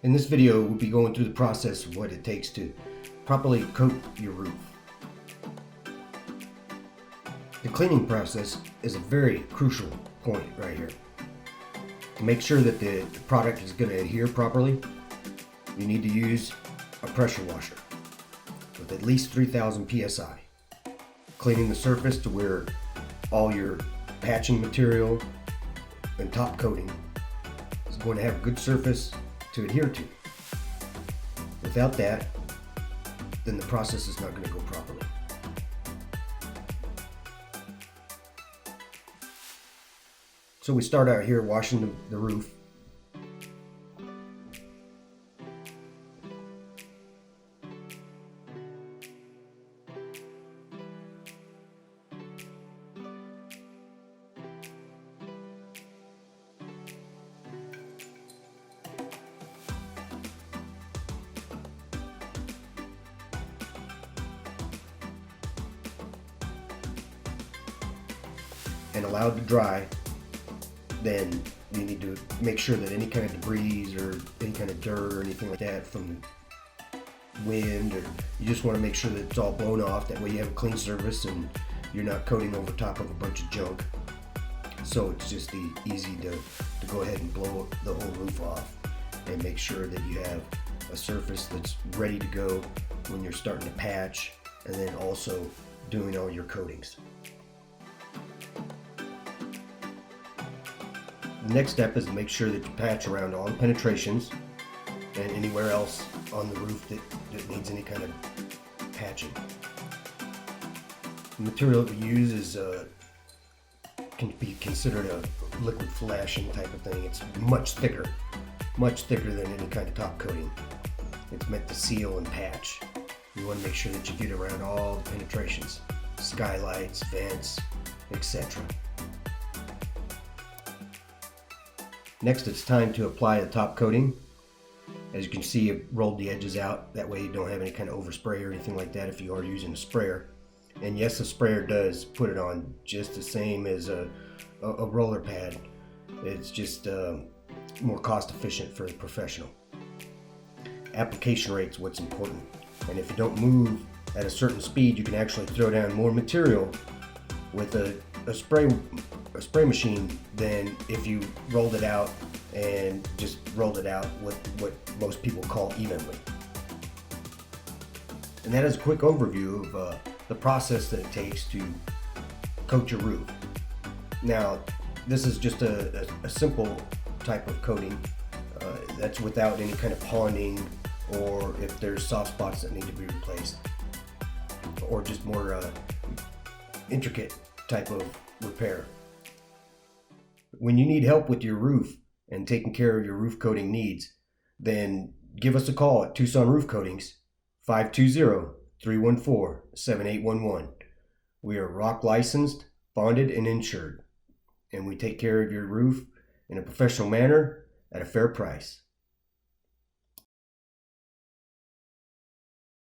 In this video, we'll be going through the process of what it takes to properly coat your roof. The cleaning process is a very crucial point right here. To make sure that the product is going to adhere properly, you need to use a pressure washer with at least 3,000 psi. Cleaning the surface to where all your patching material and top coating is going to have a good surface to adhere to. Without that, then the process is not going to go properly. So we start out here washing the roof. And allowed to dry, then you need to make sure that any kind of debris or any kind of dirt or anything like that from wind, or you just want to make sure that it's all blown off. That way you have a clean surface and you're not coating over top of a bunch of junk. So it's just easy to go ahead and blow the whole roof off and make sure that you have a surface that's ready to go when you're starting to patch, and then also doing all your coatings. The next step is to make sure that you patch around all the penetrations and anywhere else on the roof that needs any kind of patching. The material that we use is can be considered a liquid flashing type of thing. It's much thicker than any kind of top coating. It's meant to seal and patch. You want to make sure that you get around all the penetrations, skylights, vents, etc. Next, it's time to apply the top coating. As you can see, I've rolled the edges out. That way you don't have any kind of overspray or anything like that if you are using a sprayer. And yes, a sprayer does put it on just the same as a roller pad. It's just more cost efficient for the professional. Application rate's what's important. And if you don't move at a certain speed, you can actually throw down more material with a spray machine than if you rolled it out and just rolled it out with what most people call evenly. And that is a quick overview of the process that it takes to coat your roof. Now, this is just a simple type of coating that's without any kind of ponding, or if there's soft spots that need to be replaced, or just more intricate type of repair. When you need help with your roof and taking care of your roof coating needs, then give us a call at Tucson Roof Coatings, 520-314-7811. We are ROC licensed, bonded, and insured, and we take care of your roof in a professional manner at a fair price.